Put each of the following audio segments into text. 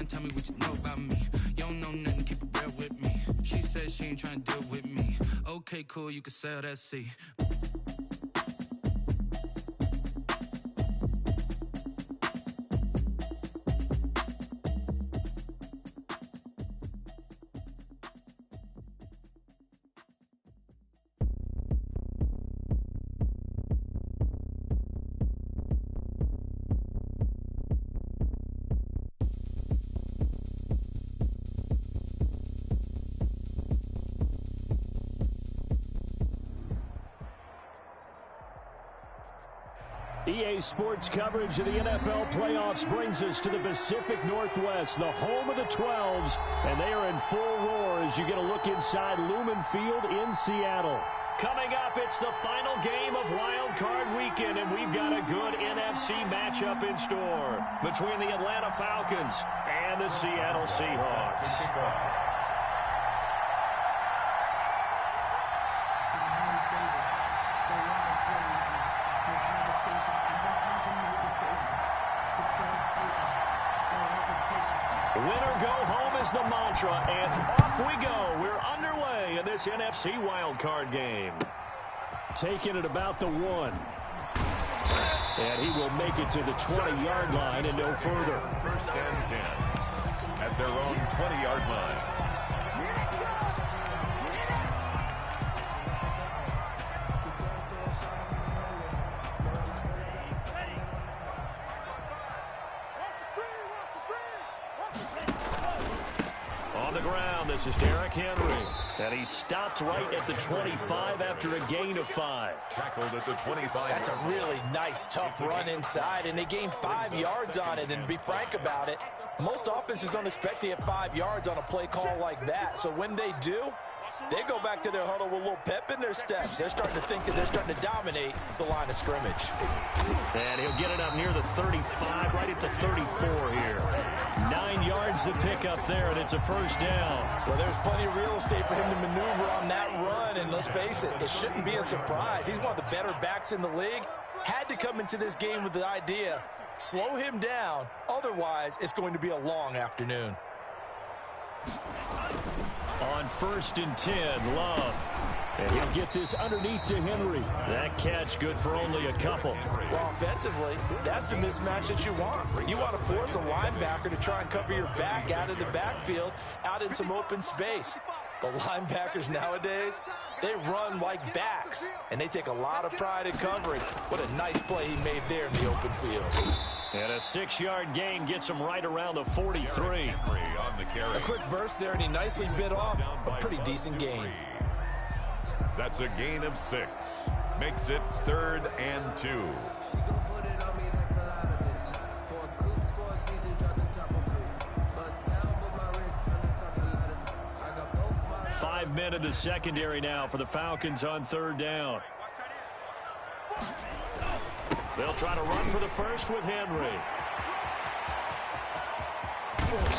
mind, tell me what you know about me. You don't know nothing, keep it real with me. She said she ain't trying to deal with me. Okay, cool, you can sell that seat. EA Sports coverage of the NFL playoffs brings us to the Pacific Northwest, the home of the 12s, and they are in full roar as you get a look inside Lumen Field in Seattle. Coming up, it's the final game of Wild Card Weekend, and we've got a good NFC matchup in store between the Atlanta Falcons and the Seattle Seahawks. Winner go home is the mantra, and off we go. We're underway in this NFC wildcard game. Taking it about the 1. And he will make it to the 20-yard line and no further. First and 10 at their own 20-yard line. This is Derrick Henry, and he stopped right at the 25 after a gain of 5. Tackled at the 25. That's a really nice, tough run inside, and they gained 5 yards on it. And to be frank about it, most offenses don't expect to get 5 yards on a play call like that. So when they do, they go back to their huddle with a little pep in their steps. They're starting to think that they're starting to dominate the line of scrimmage. And he'll get it up near the 35, right at the 34 here. 9 yards to pick up there, and it's a first down. Well, there's plenty of real estate for him to maneuver on that run, and let's face it, it shouldn't be a surprise. He's one of the better backs in the league. Had to come into this game with the idea, slow him down, otherwise it's going to be a long afternoon. On 1st and 10, Love. And he'll get this underneath to Henry. That catch good for only a couple. Well, offensively, that's the mismatch that you want. You want to force a linebacker to try and cover your back out of the backfield, out in some open space. The linebackers nowadays, they run like backs, and they take a lot of pride in covering. What a nice play he made there in the open field. And a 6-yard gain gets him right around the 43. A quick burst there, and he nicely bit off a pretty decent gain. That's a gain of 6. Makes it 3rd and 2. 5 men in the secondary now for the Falcons on 3rd down. They'll try to run for the first with Henry.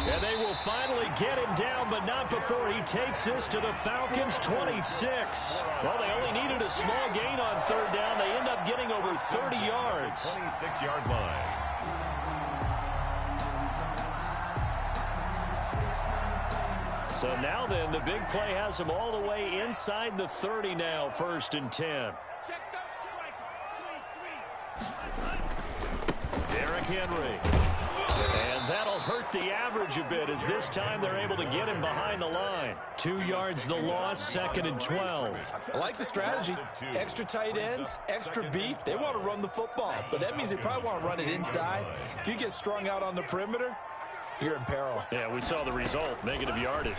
And they will finally get him down, but not before he takes this to the Falcons' 26. Well, they only needed a small gain on 3rd down. They end up getting over 30 yards. 26-yard line. So now then, the big play has them all the way inside the 30 now, 1st and 10. Derrick Henry. And that'll hurt the average a bit as this time they're able to get him behind the line. 2 yards the loss, 2nd and 12. I like the strategy. Extra tight ends, extra beef. They want to run the football, but that means they probably want to run it inside. If you get strung out on the perimeter, you're in peril. Yeah, we saw the result, negative yardage.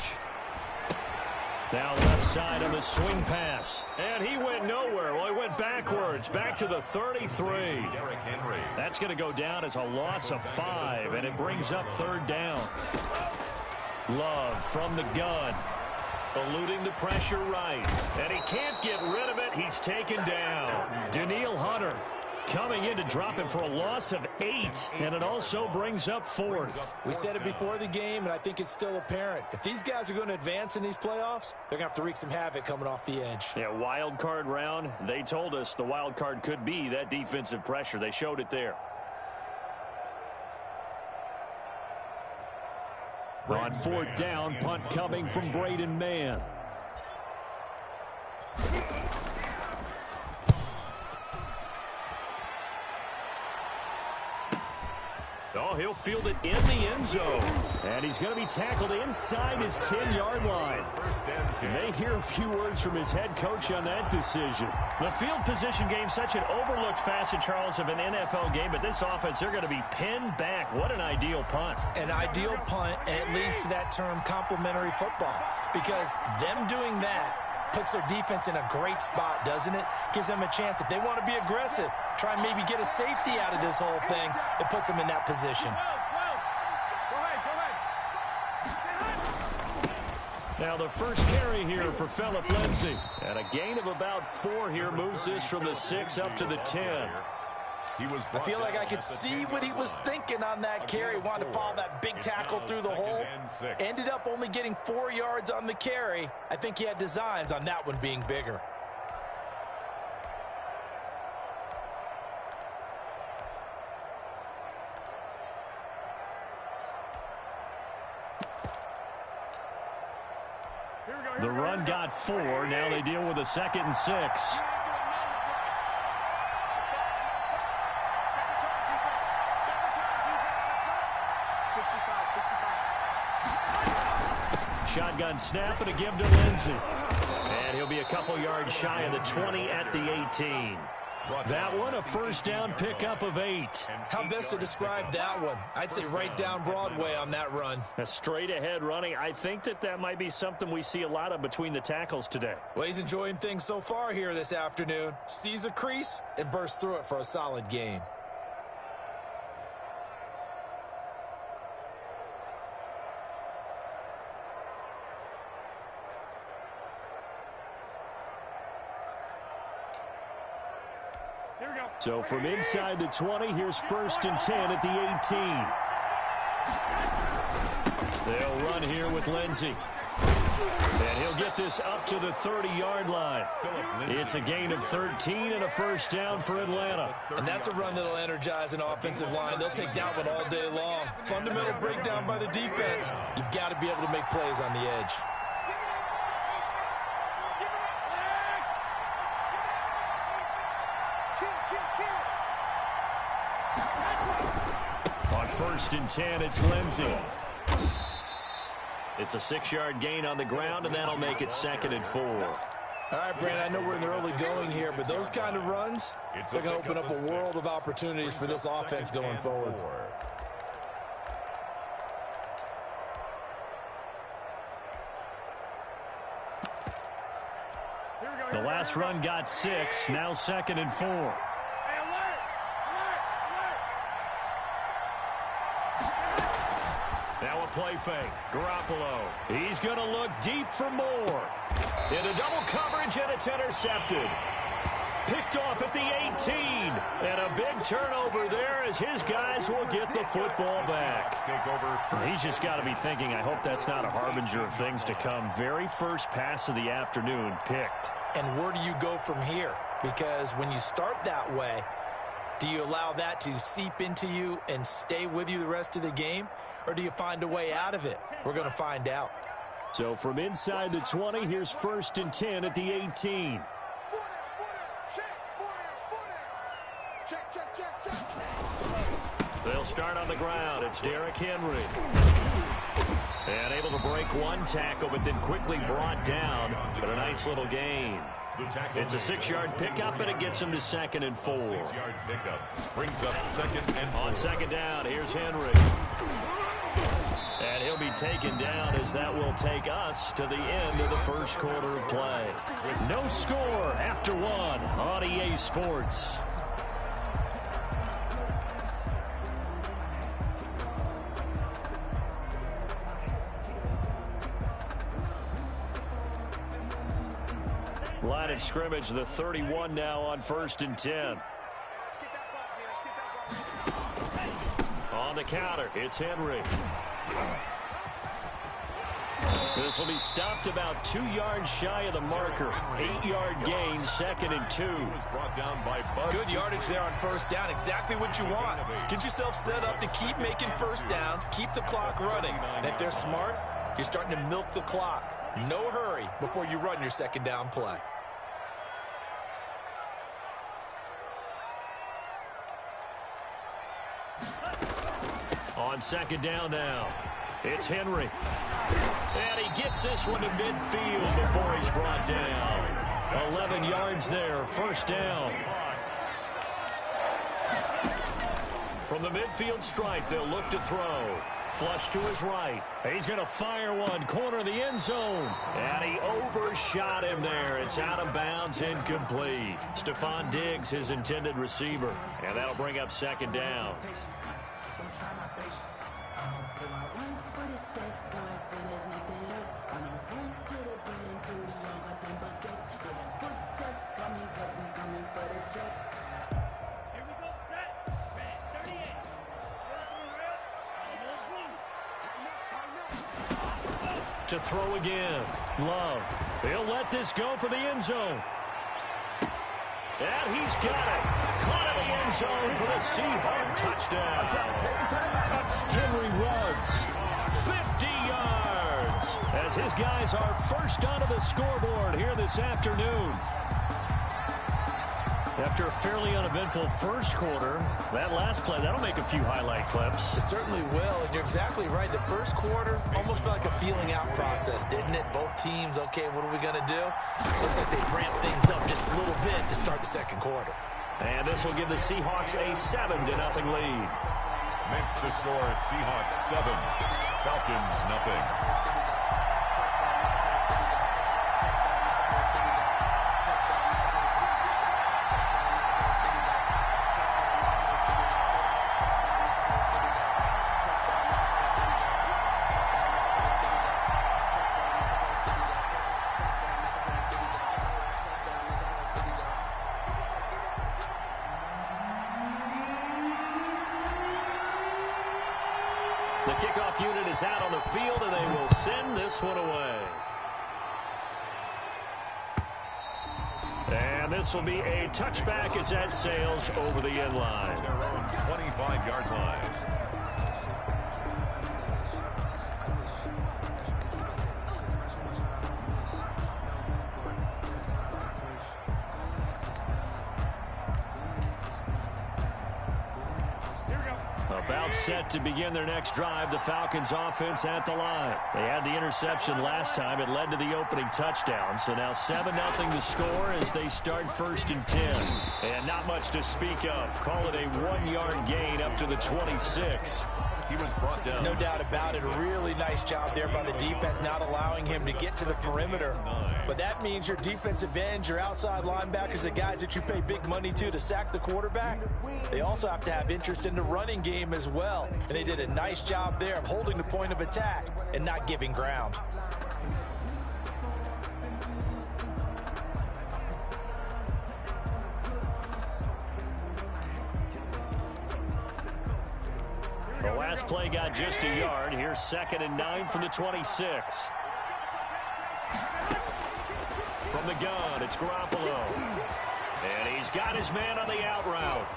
Now left side on the swing pass. And he went nowhere. Well, he went backwards, back to the 33. That's going to go down as a loss of 5, and it brings up 3rd down. Love from the gun. Eluding the pressure right. And he can't get rid of it. He's taken down. Danielle Hunter coming in to drop him for a loss of 8, and it also brings up 4th. We said it before the game, and I think it's still apparent. If these guys are going to advance in these playoffs, they're going to have to wreak some havoc coming off the edge. Yeah, wild card round. They told us the wild card could be that defensive pressure. They showed it there. On fourth down, punt coming from Braden Mann. Oh, he'll field it in the end zone. And he's going to be tackled inside his 10-yard line. You may hear a few words from his head coach on that decision. The field position game, such an overlooked facet, Charles, of an NFL game. But this offense, they're going to be pinned back. What an ideal punt. An ideal punt, and it leads to that term complementary football. Because them doing that puts their defense in a great spot, doesn't it? Gives them a chance. If they want to be aggressive, try and maybe get a safety out of this whole thing, it puts them in that position. Now the first carry here for Phillip Lindsay. And a gain of about 4 here moves this from the 6 up to the 10. I feel like I could see what he was thinking on that carry. Wanted to follow that big tackle through the hole. Ended up only getting 4 yards on the carry. I think he had designs on that one being bigger. The run got 4. Now they deal with a 2nd and 6. Shotgun snap and a give to Lindsay. And he'll be a couple yards shy of the 20 at the 18. That one, a first down pickup of 8. How best to describe that one? I'd say right down Broadway on that run. A straight ahead running. I think that might be something we see a lot of between the tackles today. Well, he's enjoying things so far here this afternoon. Sees a crease and bursts through it for a solid gain. So from inside the 20, here's 1st and 10 at the 18. They'll run here with Lindsay. And he'll get this up to the 30-yard line. It's a gain of 13 and a first down for Atlanta. And that's a run that'll energize an offensive line. They'll take that one all day long. Fundamental breakdown by the defense. You've got to be able to make plays on the edge. On 1st and 10, it's Lindsay. It's a 6-yard gain on the ground, and that'll make it 2nd and 4. All right, Brandon, I know we're in the early going here, but those kind of runs, they're going to open up a world of opportunities for this offense going forward. The last run got 6, now 2nd and 4. Now a play fake. Garoppolo. He's going to look deep for more. Into double coverage, and it's intercepted. Picked off at the 18. And a big turnover there as his guys will get the football back. He's just got to be thinking, I hope that's not a harbinger of things to come. Very first pass of the afternoon picked. And where do you go from here? Because when you start that way, do you allow that to seep into you and stay with you the rest of the game? Or do you find a way out of it? We're going to find out. So from inside the 20, here's 1st and 10 at the 18. They'll start on the ground. It's Derrick Henry. And able to break one tackle, but then quickly brought down. But a nice little gain. It's a 6-yard pickup, and it gets him to 2nd and 4. 6-yard pickup brings up 2nd and 4. On 2nd down, here's Henry. And he'll be taken down as that will take us to the end of the first quarter of play. No score after 1 on EA Sports. Line of scrimmage, the 31 now on 1st and 10. On the counter, it's Henry. This will be stopped about 2 yards shy of the marker. 8-yard gain, 2nd and 2. Good yardage there on first down. Exactly what you want. Get yourself set up to keep making first downs, keep the clock running. And if they're smart, you're starting to milk the clock. No hurry before you run your second down play. On second down now, it's Henry. And he gets this one to midfield before he's brought down. 11 yards there, first down. From the midfield stripe, they'll look to throw. Flush to his right. He's going to fire one, corner of the end zone. And he overshot him there. It's out of bounds, incomplete. Stephon Diggs, his intended receiver. And that'll bring up second down. To throw again. Love. He'll let this go for the end zone. And he's got it. Caught in the end zone for the Seahawk touchdown. Henry runs 50 yards as his guys are first onto the scoreboard here this afternoon. After a fairly uneventful first quarter, that last play, that'll make a few highlight clips. It certainly will, and you're exactly right. The first quarter almost felt like a feeling out process, didn't it? Both teams, okay, what are we going to do? Looks like they ramped things up just a little bit to start the second quarter. And this will give the Seahawks a 7-0 lead. Makes the score Seahawks 7, Falcons 0. The kickoff unit is out on the field, and they will send this one away. And this will be a touchback as that sails over the end line. Their own 25-yard line. About set to begin their next drive, the Falcons offense at the line. They had the interception last time. It led to the opening touchdown. So now 7-0 the score as they start 1st and 10. And not much to speak of. Call it a 1-yard gain up to the 26. He was brought down. No doubt about it. A really nice job there by the defense, not allowing him to get to the perimeter. But that means your defensive ends, your outside linebackers, the guys that you pay big money to sack the quarterback, they also have to have interest in the running game as well. And they did a nice job there of holding the point of attack and not giving ground. The last play got just a yard. Here's 2nd and 9 from the 26. From the gun, it's Garoppolo. And he's got his man on the out route.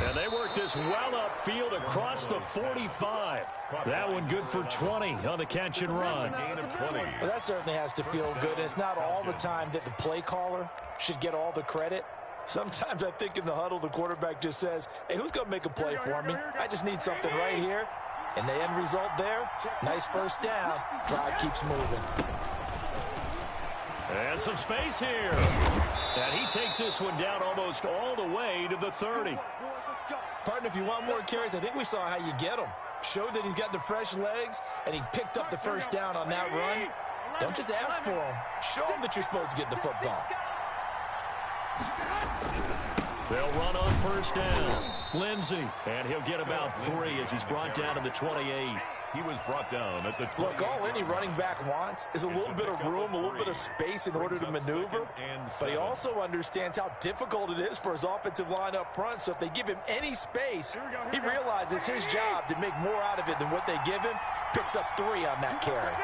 And they work this well upfield across the 45. That one good for 20 on the catch and run. Well, that certainly has to feel good. And it's not all the time that the play caller should get all the credit. Sometimes I think in the huddle, the quarterback just says, hey, who's going to make a play for me? I just need something right here. And the end result there, nice first down. Drive keeps moving. And some space here. And he takes this one down almost all the way to the 30. Partner, if you want more carries, I think we saw how you get them. Showed that he's got the fresh legs, and he picked up the first down on that run. Don't just ask for them. Show them that you're supposed to get the football. They'll run on first down. Lindsey, and he'll get about 3 as he's brought down to the 28. He was brought down at the 20. Look, all any running back wants is a little bit of room, a little bit of space in order to maneuver. But he also understands how difficult it is for his offensive line up front. So if they give him any space, he realizes his job to make more out of it than what they give him. Picks up 3 on that carry.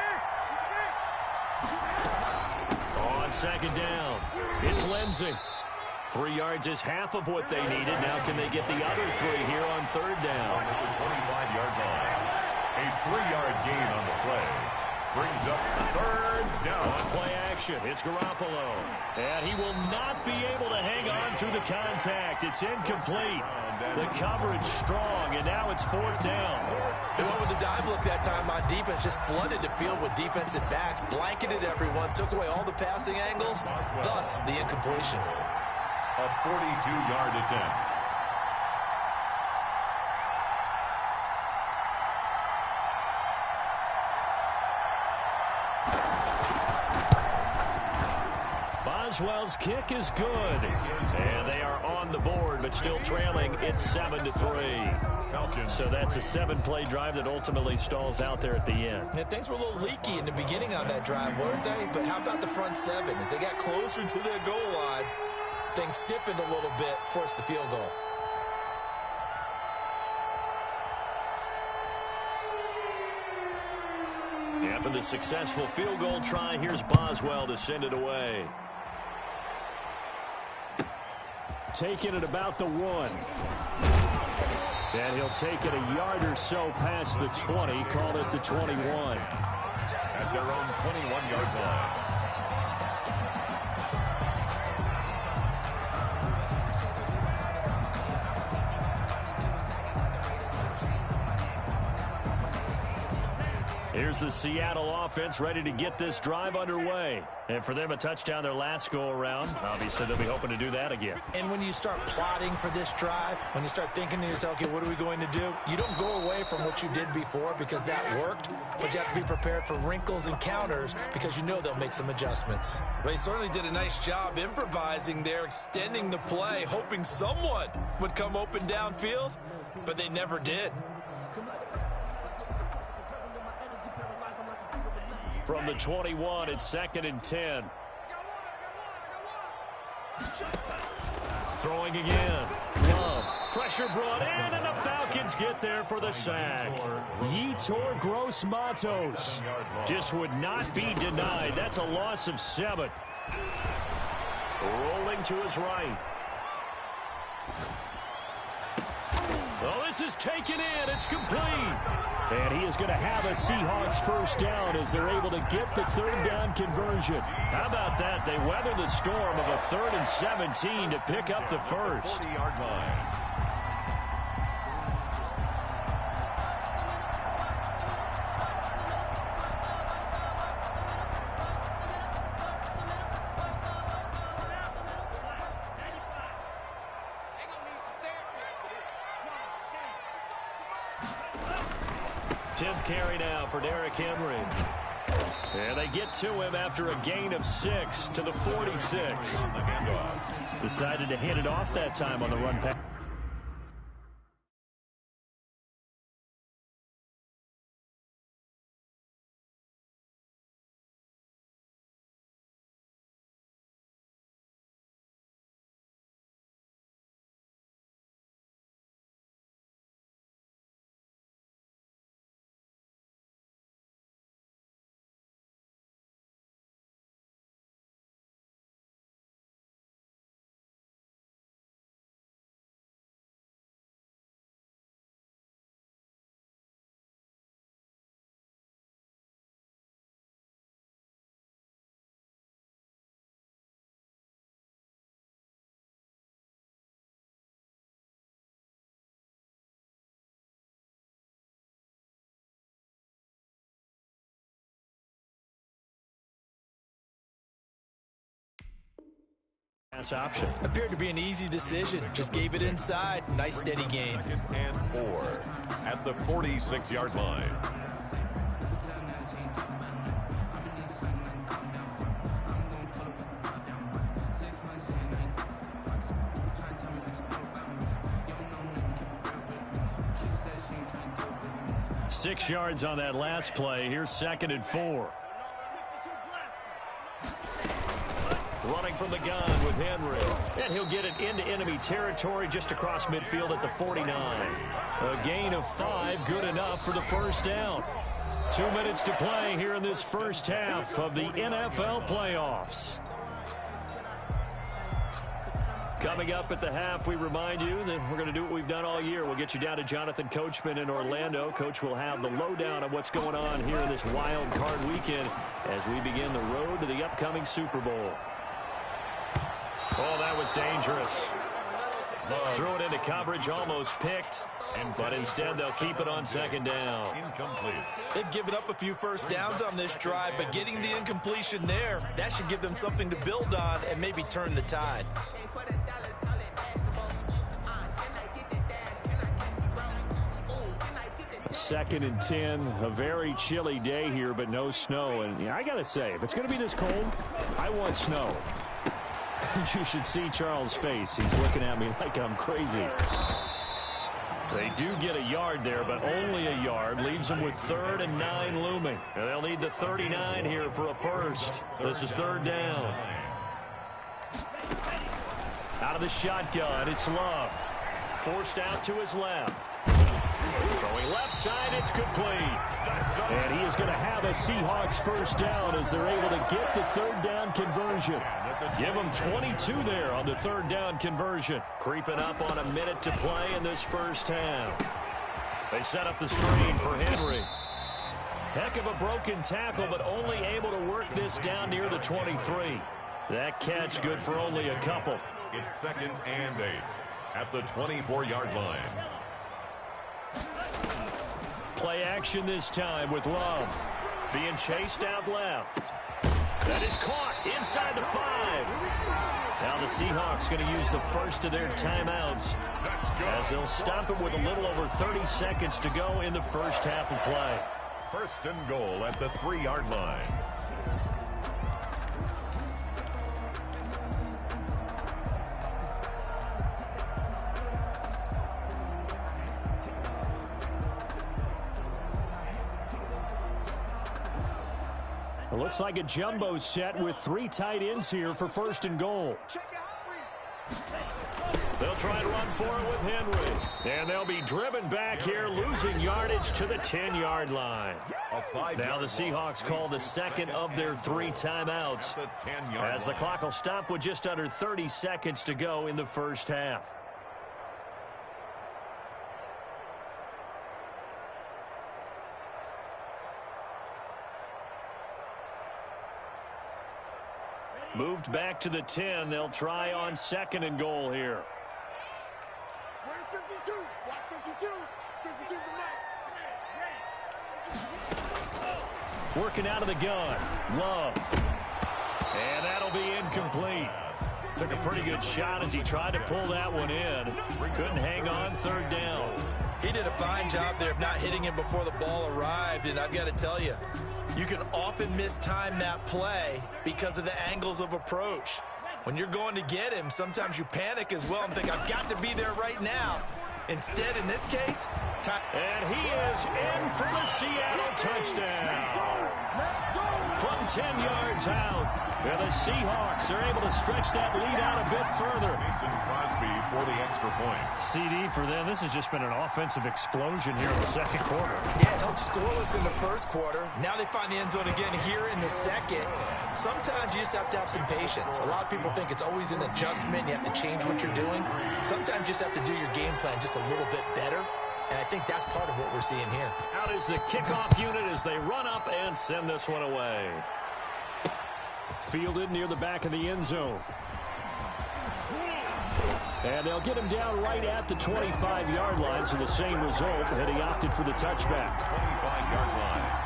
On second down, it's Lindsey. 3 yards is half of what they needed. Now can they get the other 3 here on third down? At the 25-yard line. A 3-yard gain on the play. Brings up third down. On play action, it's Garoppolo. And he will not be able to hang on through the contact. It's incomplete. The coverage strong, and now it's fourth down. They went with the dime look that time on defense, just flooded the field with defensive backs, blanketed everyone, took away all the passing angles, thus the incompletion. A 42-yard attempt. Boswell's kick is good. And they are on the board, but still trailing. It's 7-3. So that's a 7-play drive that ultimately stalls out there at the end. Yeah, things were a little leaky in the beginning on that drive, weren't they? But how about the front 7? As they got closer to their goal line, things stiffened a little bit, forced the field goal. After the successful field goal try, here's Boswell to send it away. Taking it about the 1. And he'll take it a yard or so past the 20, call it the 21. At their own 21-yard line. Here's the Seattle offense ready to get this drive underway. And for them, a touchdown their last go-around. Obviously, they'll be hoping to do that again. And when you start plotting for this drive, when you start thinking to yourself, okay, what are we going to do? You don't go away from what you did before because that worked, but you have to be prepared for wrinkles and counters because you know they'll make some adjustments. Well, he certainly did a nice job improvising there, extending the play, hoping someone would come open downfield, but they never did. From the 21, it's 2nd and 10. Throwing again. Love. Pressure brought in, and the Falcons get there for the sack. Yetur Gross-Matos just would not be denied. That's a loss of 7. Rolling to his right. Oh, this is taken in. It's complete. And he is going to have a Seahawks first down as they're able to get the third down conversion. How about that? They weather the storm of a 3rd and 17 to pick up the first. 40-yard line. Carry now for Derrick Henry. And they get to him after a gain of 6 to the 46. Decided to hit it off that time on the run pass. Option. Appeared to be an easy decision. Just gave it inside. Nice steady gain. 2nd and 4 at the 46-yard line. 6 yards on that last play. Here's 2nd and 4. Running from the gun with Henry. And he'll get it into enemy territory just across midfield at the 49. A gain of 5, good enough for the first down. 2 minutes to play here in this first half of the NFL playoffs. Coming up at the half, we remind you that we're going to do what we've done all year. We'll get you down to Jonathan Coachman in Orlando. Coach will have the lowdown of what's going on here in this wild card weekend as we begin the road to the upcoming Super Bowl. Oh, that was dangerous. Threw it into coverage, almost picked. But instead, they'll keep it on 2nd down. Incomplete. They've given up a few first downs on this drive, but getting the incompletion there, that should give them something to build on and maybe turn the tide. Second and 10, a very chilly day here, but no snow. And I got to say, if it's going to be this cold, I want snow. You should see Charles' face. He's looking at me like I'm crazy. They do get a yard there, but only a yard. Leaves them with 3rd and 9 looming. And they'll need the 39 here for a first. This is 3rd down. Out of the shotgun, it's Love. Forced out to his left. Throwing left side, it's complete. And he is going to have a Seahawks first down as they're able to get the 3rd down conversion. Give them 22 there on the 3rd down conversion. Creeping up on a minute to play in this first half. They set up the screen for Henry. Heck of a broken tackle, but only able to work this down near the 23. That catch good for only a couple. It's 2nd and 8 at the 24-yard line. Play action this time with Love. Being chased out left. That is caught inside the 5. Now the Seahawks going to use the first of their timeouts as they'll stop it with a little over 30 seconds to go in the first half of play. 1st and goal at the 3-yard line. It looks like a jumbo set with 3 tight ends here for 1st and goal. They'll try to run for it with Henry. And they'll be driven back here, losing yardage to the 10-yard line. Now the Seahawks call the 2nd of their 3 timeouts as the clock will stop with just under 30 seconds to go in the first half. Moved back to the 10. They'll try on 2nd and goal here. Where's 52? Watch 52. 52's the mark. Working out of the gun. Love. And that'll be incomplete. Took a pretty good shot as he tried to pull that one in. Couldn't hang on 3rd down. He did a fine job there of not hitting him before the ball arrived, and I've got to tell you, you can often mistime that play because of the angles of approach. When you're going to get him, sometimes you panic as well and think, I've got to be there right now. Instead, in this case, and he is in for the Seattle touchdown. From 10 yards out. And the Seahawks are able to stretch that lead out a bit further. Mason Crosby for the extra point. CD for them. This has just been an offensive explosion here in the 2nd quarter. Yeah, held scoreless in the 1st quarter. Now they find the end zone again here in the 2nd. Sometimes you just have to have some patience. A lot of people think it's always an adjustment. You have to change what you're doing. Sometimes you just have to do your game plan just a little bit better. And I think that's part of what we're seeing here. Out is the kickoff unit as they run up and send this one away. Fielded near the back of the end zone. And they'll get him down right at the 25-yard line, so the same result, and he opted for the touchback. 25-yard line.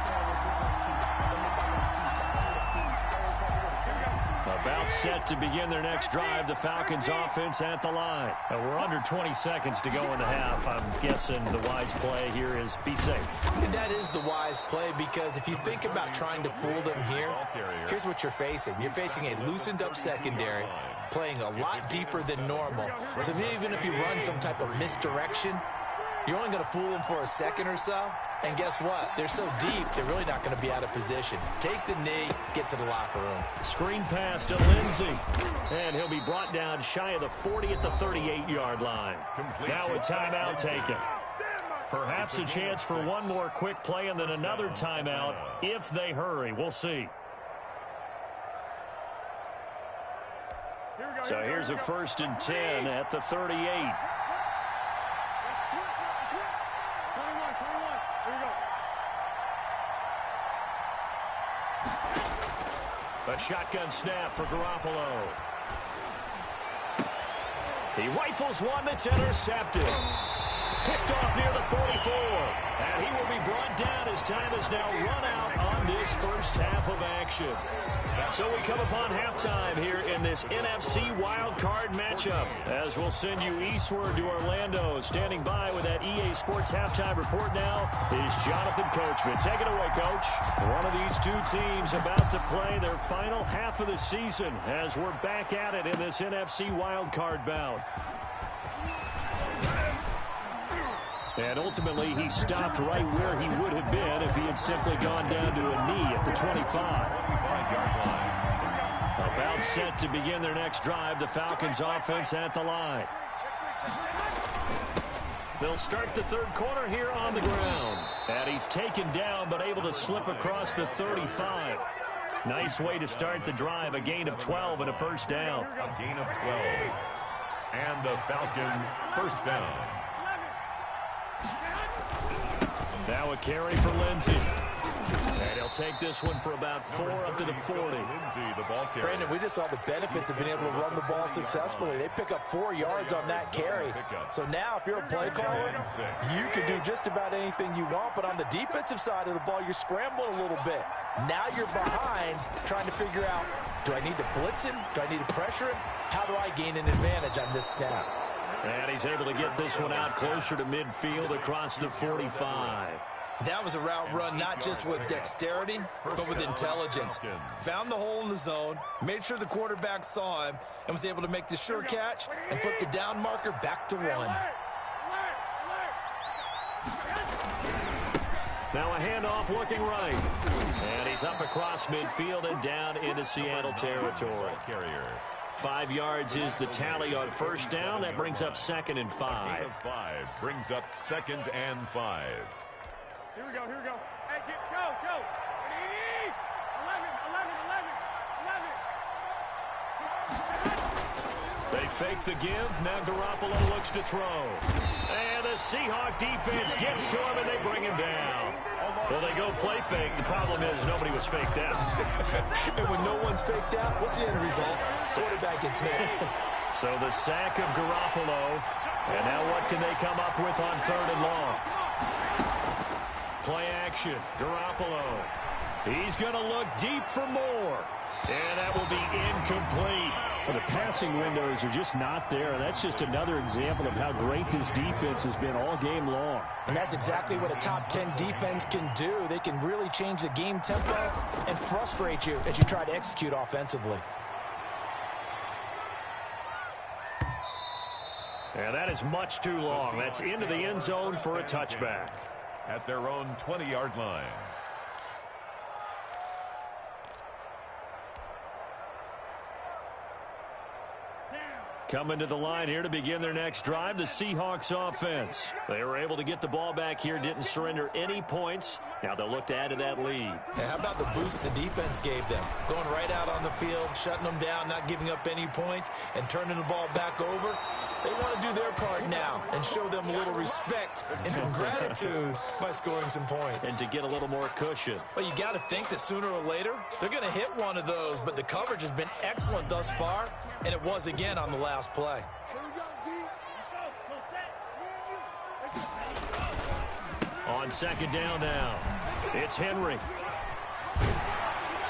About set to begin their next drive, the Falcons offense at the line. And we're under 20 seconds to go in the half. I'm guessing the wise play here is be safe. And that is the wise play, because if you think about trying to fool them here, here's what you're facing. You're facing a loosened up secondary, playing a lot deeper than normal. So even if you run some type of misdirection, You're only going to fool them for a second or so. And guess what? They're so deep, they're really not going to be out of position. Take the knee, get to the locker room. Screen pass to Lindsey. And he'll be brought down shy of the 40 at the 38-yard line. Now a timeout taken. Perhaps a chance for one more quick play and then another timeout if they hurry. We'll see. So here's a 1st and 10 at the 38. A shotgun snap for Garoppolo. He rifles one that's intercepted. Picked off near the 44. And he will be brought down as time has now run out on this first half of action. So we come upon halftime here in this NFC wildcard matchup. As we'll send you eastward to Orlando. Standing by with that EA Sports halftime report now is Jonathan Coachman. Take it away, Coach. One of these two teams about to play their final half of the season as we're back at it in this NFC wildcard bout. And ultimately, he stopped right where he would have been if he had simply gone down to a knee at the 25. About set to begin their next drive, the Falcons offense at the line. They'll start the third quarter here on the ground. And he's taken down but able to slip across the 35. Nice way to start the drive, a gain of 12 and a first down. A gain of 12. And the Falcon first down. Now a carry for Lindsey. And he'll take this one for about 4 up to the 40. Brandon, we just saw the benefits of being able to run the ball successfully. They pick up 4 yards on that carry. So now if you're a play caller, you can do just about anything you want. But on the defensive side of the ball, you're scrambling a little bit. Now you're behind trying to figure out, do I need to blitz him? Do I need to pressure him? How do I gain an advantage on this snap? And he's able to get this one out closer to midfield across the 45. That was a route run not just with dexterity, but with intelligence. Found the hole in the zone, made sure the quarterback saw him, and was able to make the sure catch and flip the down marker back to 1. Now a handoff looking right. And he's up across midfield and down into Seattle territory. 5 yards is the tally on first down. That brings up 2nd and 5. Brings up 2nd and 5. Here we go. Hey, go. 11. They fake the give. Now Garoppolo looks to throw. And the Seahawk defense gets to him, and they bring him down. Well, they go play fake. The problem is nobody was faked out. And when no one's faked out, what's the end result? Quarterback gets hit. So the sack of Garoppolo. And now what can they come up with on 3rd and long? Play action. Garoppolo. He's going to look deep for more. And that will be incomplete. Well, the passing windows are just not there. That's just another example of how great this defense has been all game long. And that's exactly what a top 10 defense can do. They can really change the game tempo and frustrate you as you try to execute offensively. And that is much too long. That's into the end zone for a touchback. At their own 20-yard line. Coming to the line here to begin their next drive, the Seahawks offense. They were able to get the ball back here, didn't surrender any points. Now they'll look to add to that lead. Yeah, how about the boost the defense gave them? Going right out on the field, shutting them down, not giving up any points, and turning the ball back over. They want to do their part now and show them a little respect and some gratitude by scoring some points. And to get a little more cushion. Well, you got to think that sooner or later, they're going to hit one of those, but the coverage has been excellent thus far, and it was again on the last play. On 2nd down now, it's Henry.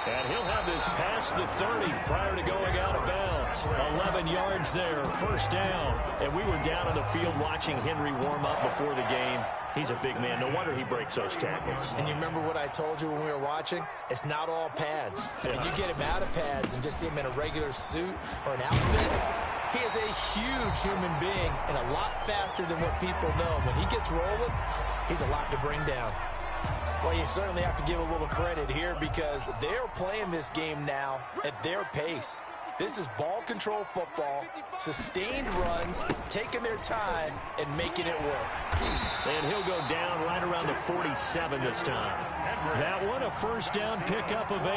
And he'll have this past the 30 prior to going out of bounds. 11 yards there, first down. And we were down on the field watching Henry warm up before the game. He's a big man. No wonder he breaks those tackles. And you remember what I told you when we were watching? It's not all pads. I mean, you get him out of pads and just see him in a regular suit or an outfit, He is a huge human being and a lot faster than what people know. When he gets rolling, he's a lot to bring down. Well, you certainly have to give a little credit here because they're playing this game now at their pace. This is ball control football, sustained runs, taking their time, and making it work. And he'll go down right around the 47 this time. That one, a first down pickup of 8.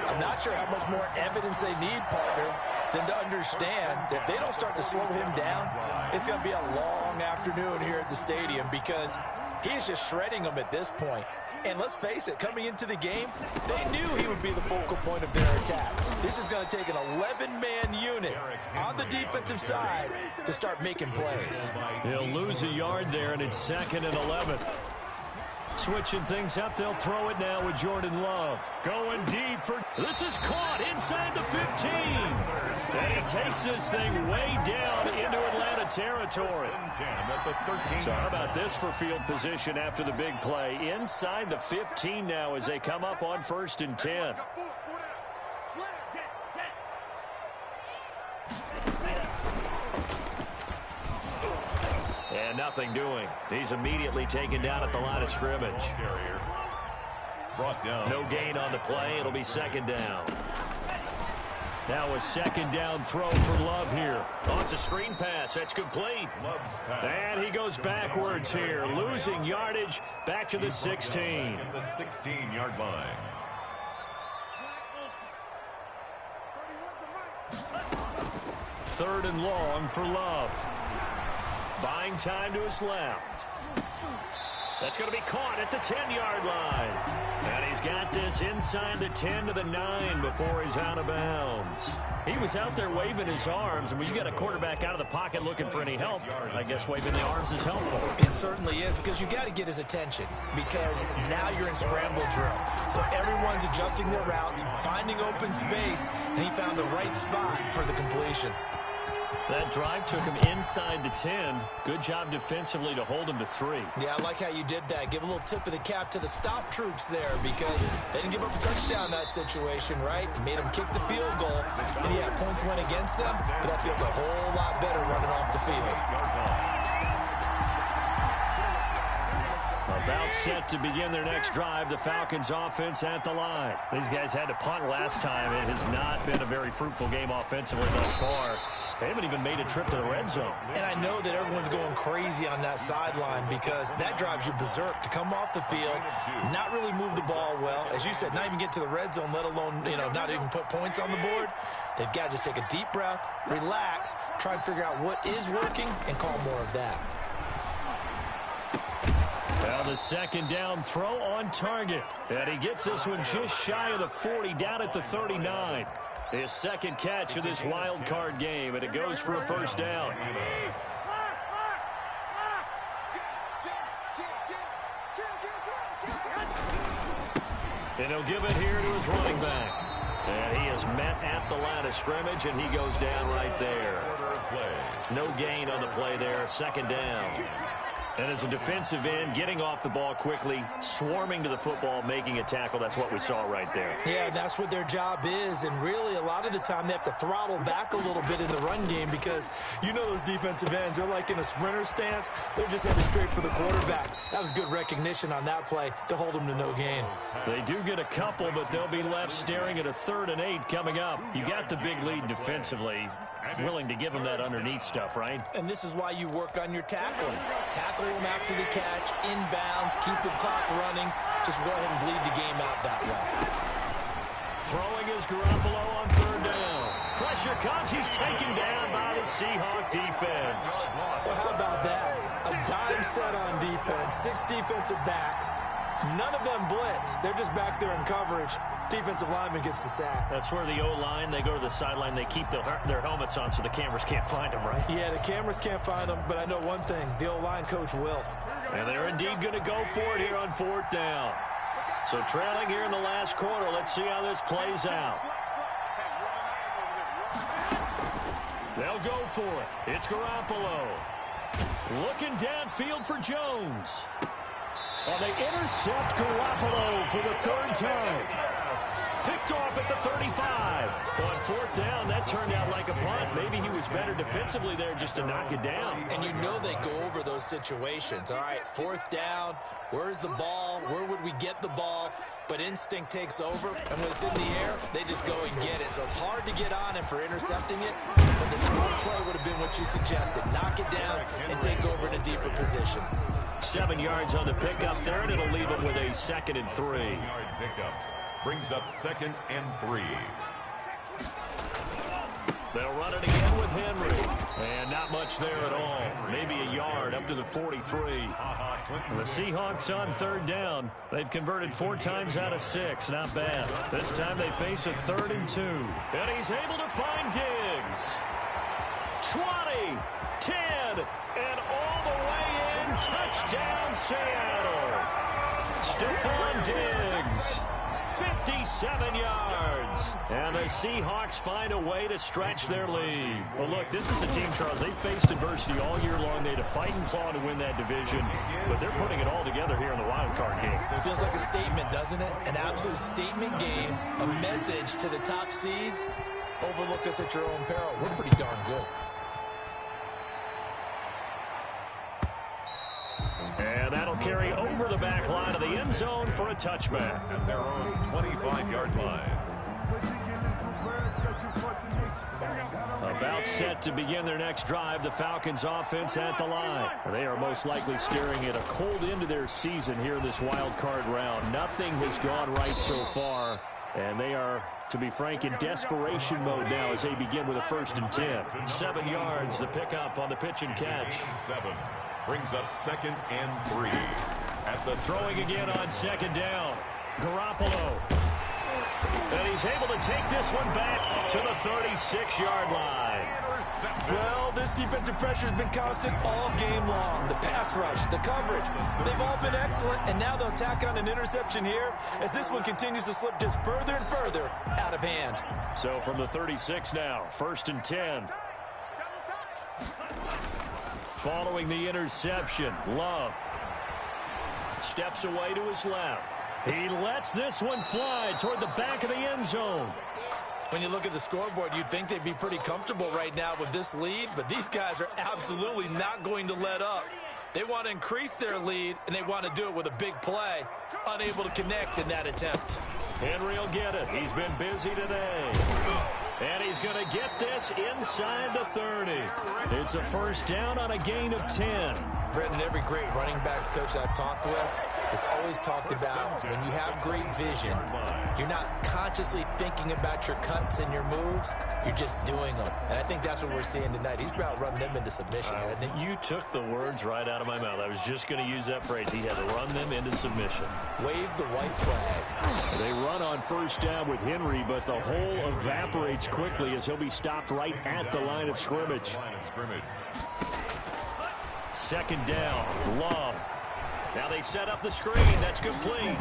I'm not sure how much more evidence they need, partner, than to understand that if they don't start to slow him down, it's going to be a long afternoon here at the stadium because he is just shredding them at this point. And let's face it, coming into the game, they knew he would be the focal point of their attack. This is going to take an 11-man unit on the defensive side to start making plays. He'll lose a yard there, and it's 2nd and 11. Switching things up, they'll throw it now with Jordan Love. Going deep for... This is caught inside the 15. And he takes this thing way down into Atlanta territory. So how about this for field position after the big play? Inside the 15 now as they come up on 1st and 10. And nothing doing. He's immediately taken down at the line of scrimmage. Brought down. No gain on the play. It'll be 2nd down. Now a 2nd down throw for Love here. Oh, it's a screen pass. That's complete. And he goes backwards here, losing yardage back to the 16. The 16-yard line. Third and long for Love. Buying time to his left. That's going to be caught at the 10-yard line. And he's got this inside the 10 to the 9 before he's out of bounds. He was out there waving his arms, and when you got a quarterback out of the pocket looking for any help, I guess waving the arms is helpful. It certainly is, because you got to get his attention, because now you're in scramble drill. So everyone's adjusting their routes, finding open space, and he found the right spot for the completion. That drive took him inside the 10. Good job defensively to hold him to 3. Yeah, I like how you did that. Give a little tip of the cap to the stop troops there because they didn't give up a touchdown in that situation, right? Made them kick the field goal. And yeah, points went against them, but that feels a whole lot better running off the field. About set to begin their next drive, the Falcons offense at the line. These guys had to punt last time. It has not been a very fruitful game offensively thus far. They haven't even made a trip to the red zone. And I know that everyone's going crazy on that sideline because that drives you berserk to come off the field, not really move the ball well. As you said, not even get to the red zone, let alone, not even put points on the board. They've got to just take a deep breath, relax, try and figure out what is working, and call more of that. Now the 2nd down throw on target. And he gets this one just shy of the 40, down at the 39. His 2nd catch of this wild card game, and it goes for a 1st down. And he'll give it here to his running back. And he is met at the line of scrimmage, and he goes down right there. No gain on the play there, 2nd down. And as a defensive end, getting off the ball quickly, swarming to the football, making a tackle, that's what we saw right there. Yeah, and that's what their job is. And really, a lot of the time, they have to throttle back a little bit in the run game because those defensive ends, they're like in a sprinter stance. They're just headed straight for the quarterback. That was good recognition on that play to hold them to no gain. They do get a couple, but they'll be left staring at a 3rd and 8 coming up. You got the big lead defensively. Willing to give him that underneath stuff, right? And this is why you work on your tackling. Tackle him after the catch, inbounds, keep the clock running. Just go ahead and bleed the game out that way. Throwing is Garoppolo on 3rd down. Pressure comes. He's taken down by the Seahawk defense. Well, how about that? A dime set on defense, 6 defensive backs. None of them blitz. They're just back there in coverage. Defensive lineman gets the sack. That's where the O-line, they go to the sideline, they keep their helmets on so the cameras can't find them, right? Yeah, the cameras can't find them, but I know one thing. The O-line coach will. And they're indeed going to go for it here on 4th down. So trailing here in the last quarter. Let's see how this plays out. They'll go for it. It's Garoppolo. Looking downfield for Jones. And they intercept Garoppolo for the 3rd time. picked off at the 35. On fourth down, that turned out like a punt. Maybe he was better defensively there just to knock it down. And you know they go over those situations. All right, fourth down, where's the ball? Where would we get the ball? But instinct takes over, and when it's in the air, they just go and get it. So it's hard to get on him for intercepting it, but the smart play would have been what you suggested. Knock it down and take over in a deeper position. 7 yards on the pickup there, and it'll leave them with a 2nd and 3. 7-yard pickup brings up 2nd and 3. They'll run it again with Henry. And not much there at all. Maybe a yard up to the 43. The Seahawks on 3rd down. They've converted 4 times out of 6. Not bad. This time they face a 3rd and 2. And he's able to find Diggs. 20, 10, and all the way in. Touchdown, Seattle. Stephon Diggs. 57 yards. And the Seahawks find a way to stretch their lead. Well, look, this is a team, Charles, they faced adversity all year long. They had to fight and claw to win that division, but they're putting it all together here in the wild card game. It feels like a statement, doesn't it? An absolute statement game, a message to the top seeds. Overlook us at your own peril. We're pretty darn good. And that'll carry over the back line of the end zone for a touchback. At their own 25-yard line. About set to begin their next drive, the Falcons offense at the line. They are most likely staring at a cold end to their season here in this wild card round. Nothing has gone right so far, and they are, to be frank, in desperation mode now as they begin with a 1st and 10. 7 yards, the pickup on the pitch and catch. 7 brings up 2nd and 3. At the Throwing again on 2nd down. Garoppolo. And he's able to take this one back to the 36-yard line. Well, this defensive pressure has been constant all game long. The pass rush, the coverage, they've all been excellent, and now they'll tack on an interception here as this one continues to slip just further and further out of hand. So from the 36 now, 1st and 10. Following the interception, Love steps away to his left. He lets this one fly toward the back of the end zone. When you look at the scoreboard, you'd think they'd be pretty comfortable right now with this lead, but these guys are absolutely not going to let up. They want to increase their lead, and they want to do it with a big play. Unable to connect in that attempt. Henry will get it. He's been busy today. And he's going to get this inside the 30. It's a 1st down on a gain of 10. Brendan, every great running backs coach I've talked with has always talked about when you have great vision, you're not consciously thinking about your cuts and your moves, you're just doing them. And I think that's what we're seeing tonight. He's about running them into submission, hasn't he? You took the words right out of my mouth. I was just going to use that phrase. He had to run them into submission. Wave the white flag. They run on 1st down with Henry, but the hole evaporates quickly as he'll be stopped right at the line of scrimmage. 2nd down, Love. Now they set up the screen. That's complete.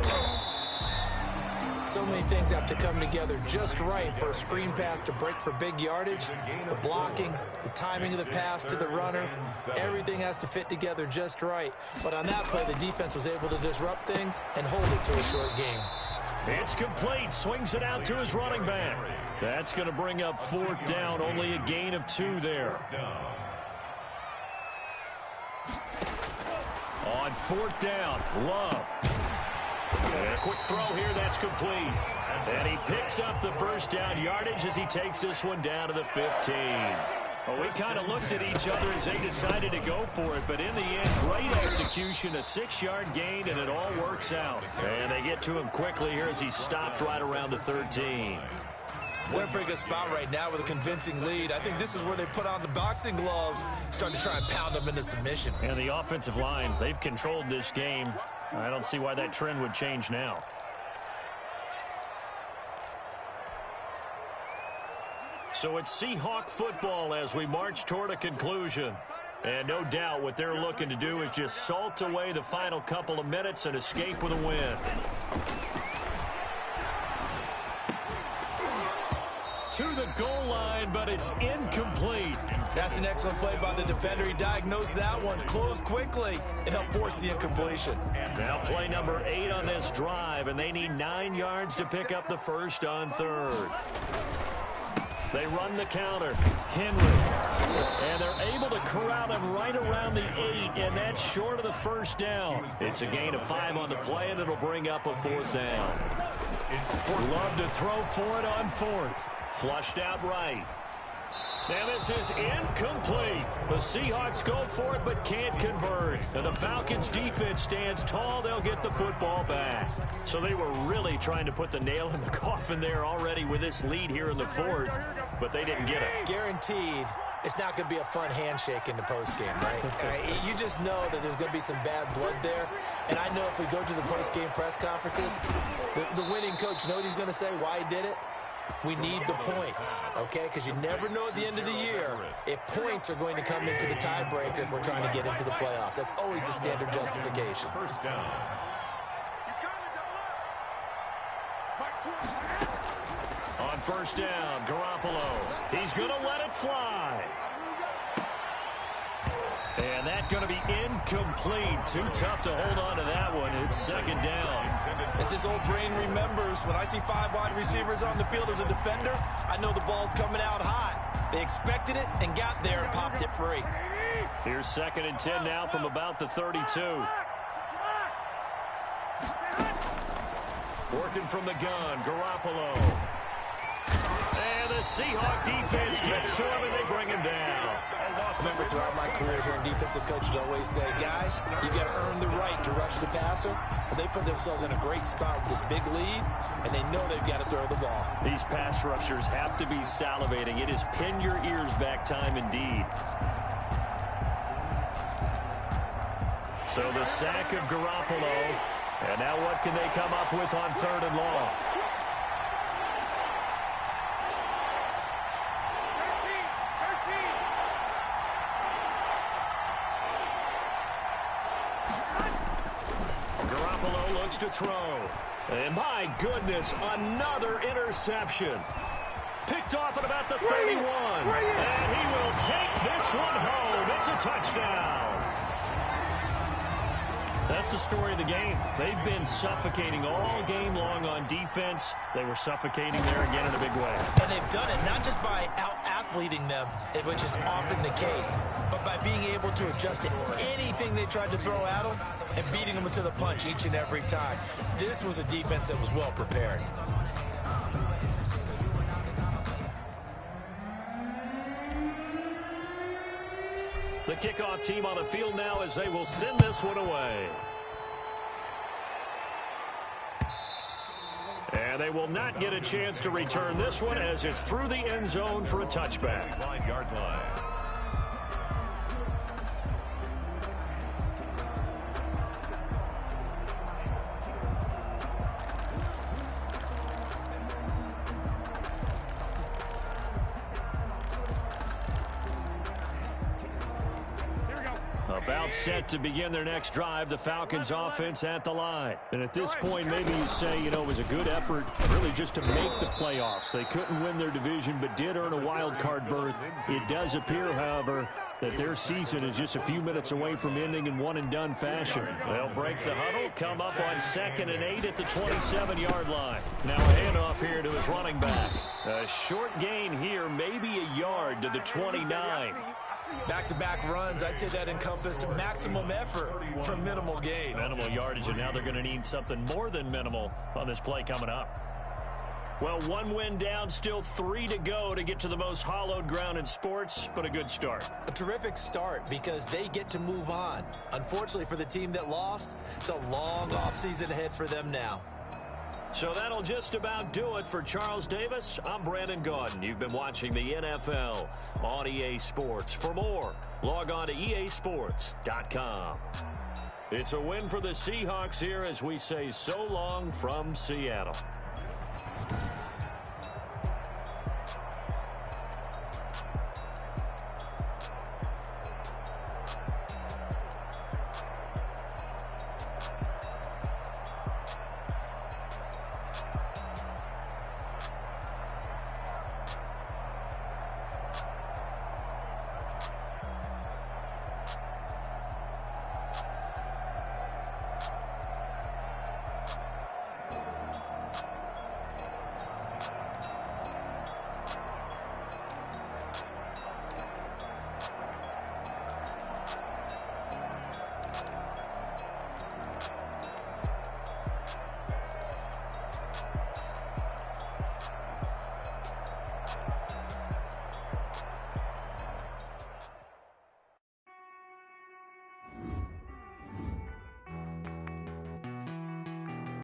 So many things have to come together just right for a screen pass to break for big yardage. The blocking, the timing of the pass to the runner, everything has to fit together just right. But on that play, the defense was able to disrupt things and hold it to a short game. It's complete. Swings it out to his running back. That's going to bring up 4th down. Only a gain of 2 there. On 4th down, Love. And a quick throw here, that's complete. And he picks up the 1st down yardage as he takes this one down to the 15. Well, we kind of looked at each other as they decided to go for it, but in the end, great execution, a 6-yard gain, and it all works out. And they get to him quickly here as he's stopped right around the 13. They're in a pretty good spot right now with a convincing lead. I think this is where they put on the boxing gloves, start to try and pound them into submission. And the offensive line, they've controlled this game. I don't see why that trend would change now. So it's Seahawk football as we march toward a conclusion. And no doubt what they're looking to do is just salt away the final couple of minutes and escape with a win. To the goal line, but it's incomplete. That's an excellent play by the defender. He diagnosed that one, closed quickly, and helped force the incompletion. Now play number 8 on this drive, and they need 9 yards to pick up the first on third. They run the counter. Henry. And they're able to corral him right around the 8, and that's short of the first down. It's a gain of 5 on the play, and it'll bring up a 4th down. Love to throw for it on 4th. Flushed out right. Now this is incomplete. The Seahawks go for it but can't convert. And the Falcons defense stands tall. They'll get the football back. So they were really trying to put the nail in the coffin there already with this lead here in the 4th, but they didn't get it. Guaranteed it's not going to be a fun handshake in the postgame, right? You just know that there's going to be some bad blood there. And I know if we go to the postgame press conferences, the winning coach, you know what he's going to say, why he did it? We need the points, okay? Because you never know at the end of the year if points are going to come into the tiebreaker if we're trying to get into the playoffs. That's always the standard justification. First down. On first down, Garoppolo. He's going to let it fly. And that's going to be incomplete. Too tough to hold on to that one. It's 2nd down. As this old brain remembers, when I see 5 wide receivers on the field as a defender, I know the ball's coming out hot. They expected it and got there and popped it free. Here's 2nd and 10 now from about the 32. Working from the gun, Garoppolo. And the Seahawk defense gets to him and they bring him down. Remember, throughout my career here in defensive coaches always say, guys, you got to earn the right to rush the passer. Well, they put themselves in a great spot with this big lead, and they know they've got to throw the ball. These pass rushers have to be salivating. It is pin your ears back time indeed. So the sack of Garoppolo. And now what can they come up with on 3rd and long? Garoppolo looks to throw. And my goodness, another interception. Picked off at about the 31. And he will take this one home. It's a touchdown. That's the story of the game. They've been suffocating all game long on defense. They were suffocating there again in a big way. And they've done it not just by out-athleting them, which is often the case, but by being able to adjust to anything they tried to throw at them and beating them to the punch each and every time. This was a defense that was well prepared. The kickoff team on the field now as they will send this one away. And they will not get a chance to return this one as it's through the end zone for a touchback. 9-yard line. About set to begin their next drive, the Falcons offense at the line. And at this point, maybe you say, you know, it was a good effort really just to make the playoffs. They couldn't win their division, but did earn a wild card berth. It does appear, however, that their season is just a few minutes away from ending in one-and-done fashion. They'll break the huddle, come up on 2nd and 8 at the 27-yard line. Now a handoff here to his running back. A short gain here, maybe a yard to the 29. Back-to-back runs, I'd say that encompassed maximum effort for minimal gain. Minimal yardage, and now they're going to need something more than minimal on this play coming up. Well, 1 win down, still 3 to go to get to the most hallowed ground in sports, but a good start. A terrific start because they get to move on. Unfortunately for the team that lost, it's a long offseason ahead for them now. So that'll just about do it for Charles Davis. I'm Brandon Gaudin. You've been watching the NFL on EA Sports. For more, log on to easports.com. It's a win for the Seahawks here as we say so long from Seattle.